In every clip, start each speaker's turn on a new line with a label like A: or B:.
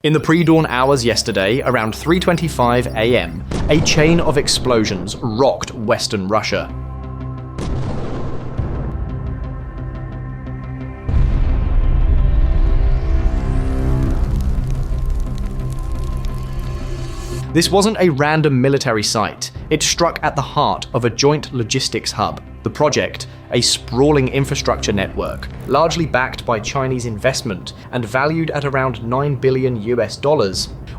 A: In the pre-dawn hours yesterday, around 3:25 a.m., a chain of explosions rocked Western Russia. This wasn't a random military site. It struck at the heart of a joint logistics hub. The project, a sprawling infrastructure network, largely backed by Chinese investment and valued at around $9 billion,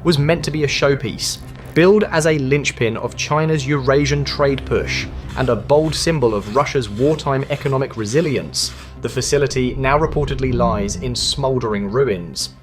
A: was meant to be a showpiece, billed as a linchpin of China's Eurasian trade push and a bold symbol of Russia's wartime economic resilience. The facility now reportedly lies in smoldering ruins.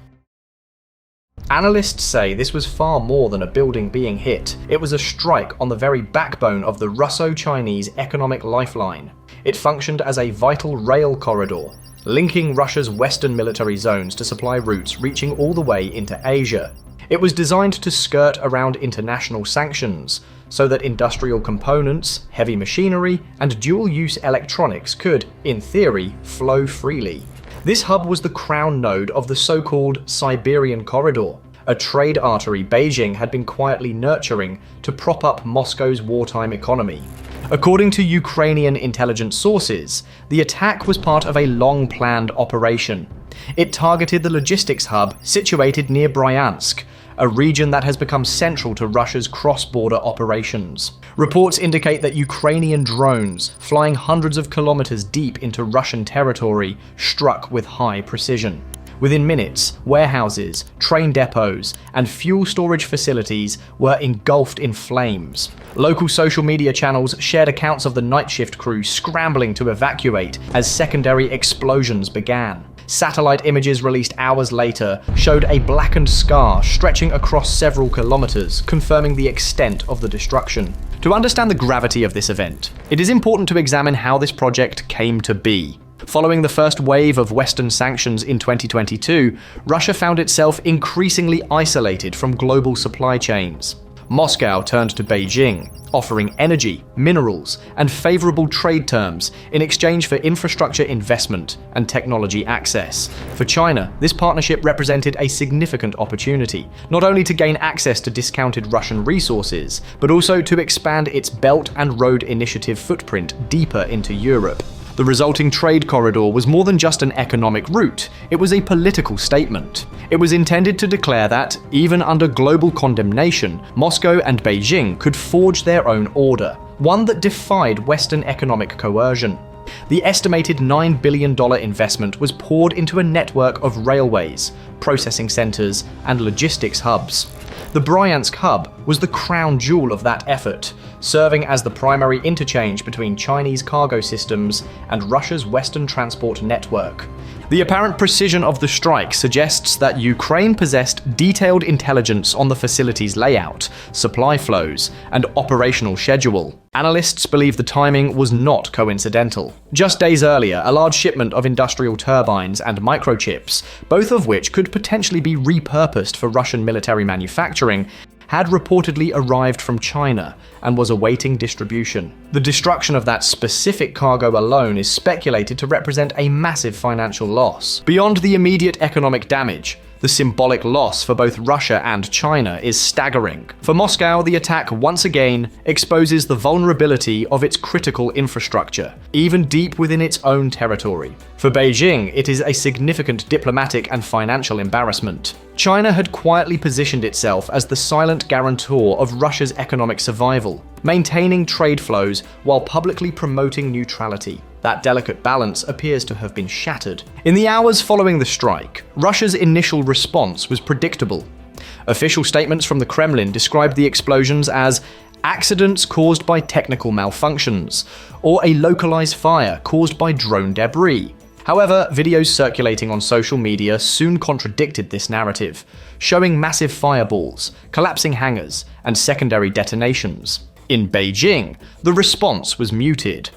A: Analysts say this was far more than a building being hit. It was a strike on the very backbone of the Russo-Chinese economic lifeline. It functioned as a vital rail corridor, linking Russia's western military zones to supply routes reaching all the way into Asia. It was designed to skirt around international sanctions, so that industrial components, heavy machinery, and dual-use electronics could, in theory, flow freely. This hub was the crown node of the so-called Siberian Corridor, a trade artery Beijing had been quietly nurturing to prop up Moscow's wartime economy. According to Ukrainian intelligence sources, the attack was part of a long-planned operation. It targeted the logistics hub situated near Bryansk, a region that has become central to Russia's cross-border operations. Reports indicate that Ukrainian drones, flying hundreds of kilometers deep into Russian territory, struck with high precision. Within minutes, warehouses, train depots, and fuel storage facilities were engulfed in flames. Local social media channels shared accounts of the night shift crew scrambling to evacuate as secondary explosions began. Satellite images released hours later showed a blackened scar stretching across several kilometers, confirming the extent of the destruction. To understand the gravity of this event, it is important to examine how this project came to be. Following the first wave of Western sanctions in 2022, Russia found itself increasingly isolated from global supply chains. Moscow turned to Beijing, offering energy, minerals, and favorable trade terms in exchange for infrastructure investment and technology access. For China, this partnership represented a significant opportunity, not only to gain access to discounted Russian resources, but also to expand its Belt and Road Initiative footprint deeper into Europe. The resulting trade corridor was more than just an economic route, it was a political statement. It was intended to declare that, even under global condemnation, Moscow and Beijing could forge their own order, one that defied Western economic coercion. The estimated $9 billion investment was poured into a network of railways, processing centers, and logistics hubs. The Bryansk hub was the crown jewel of that effort, serving as the primary interchange between Chinese cargo systems and Russia's Western transport network. The apparent precision of the strike suggests that Ukraine possessed detailed intelligence on the facility's layout, supply flows, and operational schedule. Analysts believe the timing was not coincidental. Just days earlier, a large shipment of industrial turbines and microchips, both of which could potentially be repurposed for Russian military manufacturing, had reportedly arrived from China and was awaiting distribution. The destruction of that specific cargo alone is speculated to represent a massive financial loss. Beyond the immediate economic damage, the symbolic loss for both Russia and China is staggering. For Moscow, the attack once again exposes the vulnerability of its critical infrastructure, even deep within its own territory. For Beijing, it is a significant diplomatic and financial embarrassment. China had quietly positioned itself as the silent guarantor of Russia's economic survival, maintaining trade flows while publicly promoting neutrality. That delicate balance appears to have been shattered. In the hours following the strike, Russia's initial response was predictable. Official statements from the Kremlin described the explosions as accidents caused by technical malfunctions, or a localized fire caused by drone debris. However, videos circulating on social media soon contradicted this narrative, showing massive fireballs, collapsing hangars, and secondary detonations. In Beijing, the response was muted.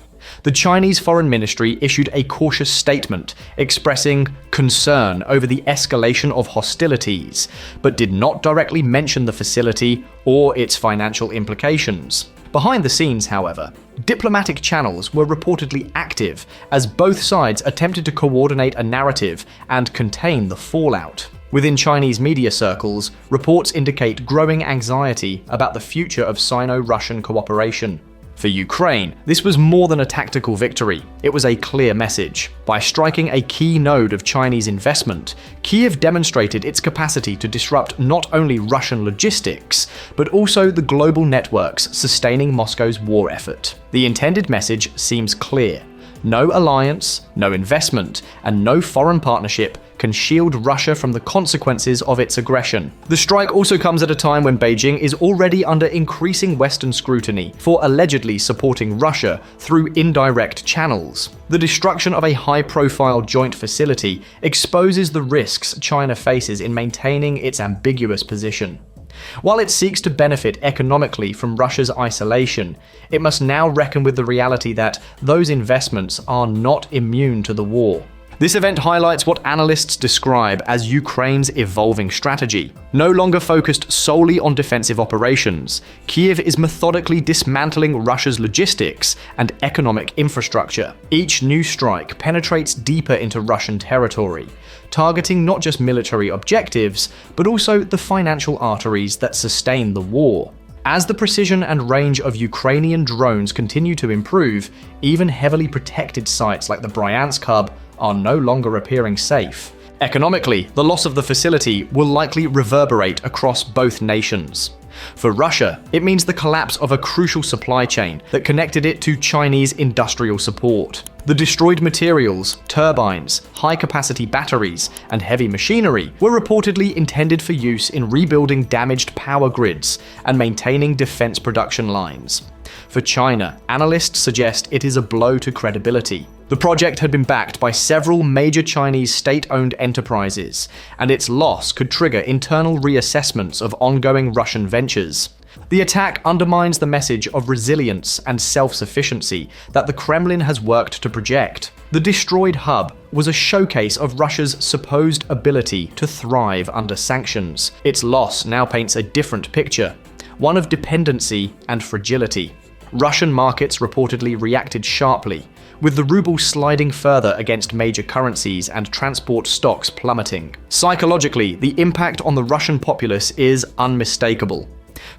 A: The Chinese Foreign Ministry issued a cautious statement expressing concern over the escalation of hostilities, but did not directly mention the facility or its financial implications. Behind the scenes, however, diplomatic channels were reportedly active as both sides attempted to coordinate a narrative and contain the fallout. Within Chinese media circles, reports indicate growing anxiety about the future of Sino-Russian cooperation. For Ukraine, this was more than a tactical victory. It was a clear message. By striking a key node of Chinese investment, Kyiv demonstrated its capacity to disrupt not only Russian logistics, but also the global networks sustaining Moscow's war effort. The intended message seems clear. No alliance, no investment, and no foreign partnership can shield Russia from the consequences of its aggression. The strike also comes at a time when Beijing is already under increasing Western scrutiny for allegedly supporting Russia through indirect channels. The destruction of a high-profile joint facility exposes the risks China faces in maintaining its ambiguous position. While it seeks to benefit economically from Russia's isolation, it must now reckon with the reality that those investments are not immune to the war. This event highlights what analysts describe as Ukraine's evolving strategy. No longer focused solely on defensive operations, Kyiv is methodically dismantling Russia's logistics and economic infrastructure. Each new strike penetrates deeper into Russian territory, targeting not just military objectives, but also the financial arteries that sustain the war. As the precision and range of Ukrainian drones continue to improve, even heavily protected sites like the Bryansk hub are no longer appearing safe. Economically, the loss of the facility will likely reverberate across both nations. For Russia, it means the collapse of a crucial supply chain that connected it to Chinese industrial support. The destroyed materials, turbines, high-capacity batteries, and heavy machinery were reportedly intended for use in rebuilding damaged power grids and maintaining defense production lines. For China, analysts suggest it is a blow to credibility. The project had been backed by several major Chinese state-owned enterprises, and its loss could trigger internal reassessments of ongoing Russian ventures. The attack undermines the message of resilience and self-sufficiency that the Kremlin has worked to project. The destroyed hub was a showcase of Russia's supposed ability to thrive under sanctions. Its loss now paints a different picture, one of dependency and fragility. Russian markets reportedly reacted sharply, with the ruble sliding further against major currencies and transport stocks plummeting. Psychologically, the impact on the Russian populace is unmistakable.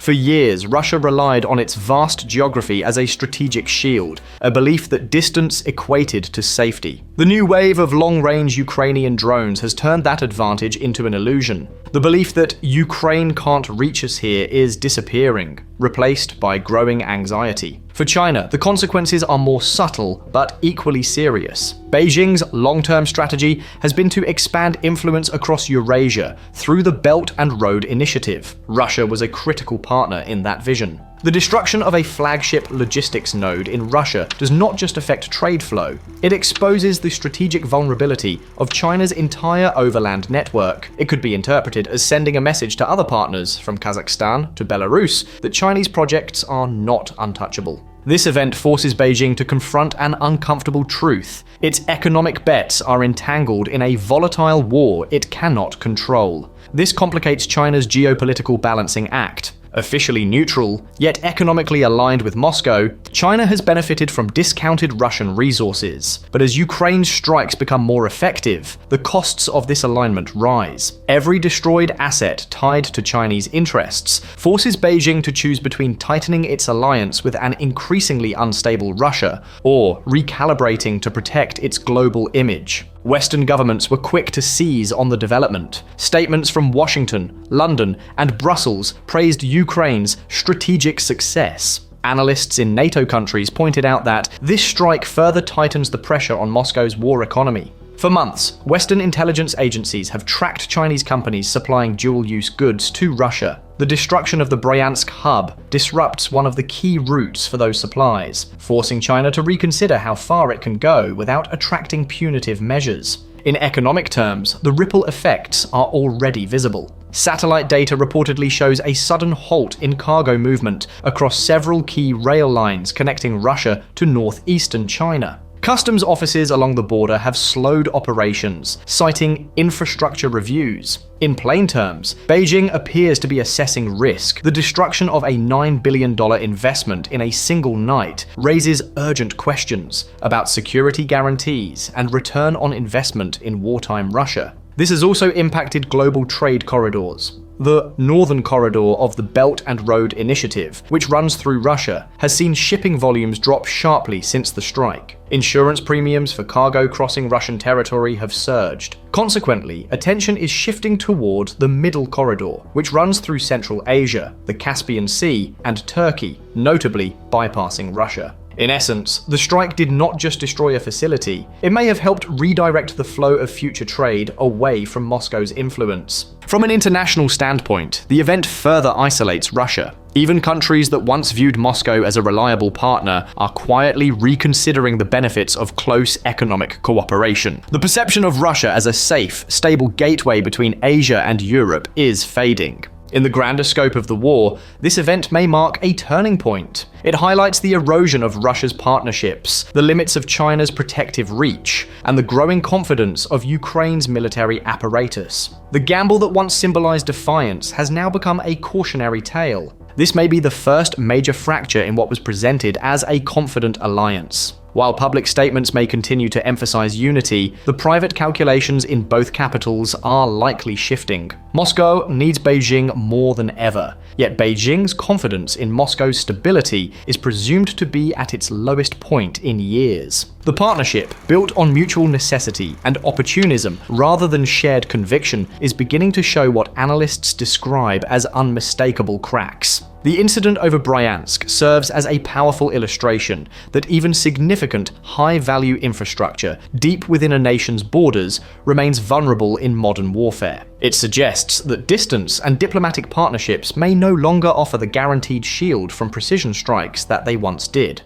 A: For years, Russia relied on its vast geography as a strategic shield, a belief that distance equated to safety. The new wave of long-range Ukrainian drones has turned that advantage into an illusion. The belief that Ukraine can't reach us here is disappearing, replaced by growing anxiety. For China, the consequences are more subtle but equally serious. Beijing's long-term strategy has been to expand influence across Eurasia through the Belt and Road Initiative. Russia was a critical partner in that vision. The destruction of a flagship logistics node in Russia does not just affect trade flow, it exposes the strategic vulnerability of China's entire overland network. It could be interpreted as sending a message to other partners, from Kazakhstan to Belarus, that Chinese projects are not untouchable. This event forces Beijing to confront an uncomfortable truth. Its economic bets are entangled in a volatile war it cannot control. This complicates China's geopolitical balancing act. Officially neutral, yet economically aligned with Moscow, China has benefited from discounted Russian resources. But as Ukraine's strikes become more effective, the costs of this alignment rise. Every destroyed asset tied to Chinese interests forces Beijing to choose between tightening its alliance with an increasingly unstable Russia or recalibrating to protect its global image. Western governments were quick to seize on the development. Statements from Washington, London, and Brussels praised Ukraine's strategic success. Analysts in NATO countries pointed out that this strike further tightens the pressure on Moscow's war economy. For months, Western intelligence agencies have tracked Chinese companies supplying dual-use goods to Russia. The destruction of the Bryansk hub disrupts one of the key routes for those supplies, forcing China to reconsider how far it can go without attracting punitive measures. In economic terms, the ripple effects are already visible. Satellite data reportedly shows a sudden halt in cargo movement across several key rail lines connecting Russia to northeastern China. Customs offices along the border have slowed operations, citing infrastructure reviews. In plain terms, Beijing appears to be assessing risk. The destruction of a $9 billion investment in a single night raises urgent questions about security guarantees and return on investment in wartime Russia. This has also impacted global trade corridors. The Northern Corridor of the Belt and Road Initiative, which runs through Russia, has seen shipping volumes drop sharply since the strike. Insurance premiums for cargo crossing Russian territory have surged. Consequently, attention is shifting toward the Middle Corridor, which runs through Central Asia, the Caspian Sea, and Turkey, notably bypassing Russia. In essence, the strike did not just destroy a facility, it may have helped redirect the flow of future trade away from Moscow's influence. From an international standpoint, the event further isolates Russia. Even countries that once viewed Moscow as a reliable partner are quietly reconsidering the benefits of close economic cooperation. The perception of Russia as a safe, stable gateway between Asia and Europe is fading. In the grander scope of the war, this event may mark a turning point. It highlights the erosion of Russia's partnerships, the limits of China's protective reach, and the growing confidence of Ukraine's military apparatus. The gamble that once symbolized defiance has now become a cautionary tale. This may be the first major fracture in what was presented as a confident alliance. While public statements may continue to emphasize unity, the private calculations in both capitals are likely shifting. Moscow needs Beijing more than ever, yet Beijing's confidence in Moscow's stability is presumed to be at its lowest point in years. The partnership, built on mutual necessity and opportunism rather than shared conviction, is beginning to show what analysts describe as unmistakable cracks. The incident over Bryansk serves as a powerful illustration that even significant, high-value infrastructure deep within a nation's borders remains vulnerable in modern warfare. It suggests that distance and diplomatic partnerships may no longer offer the guaranteed shield from precision strikes that they once did.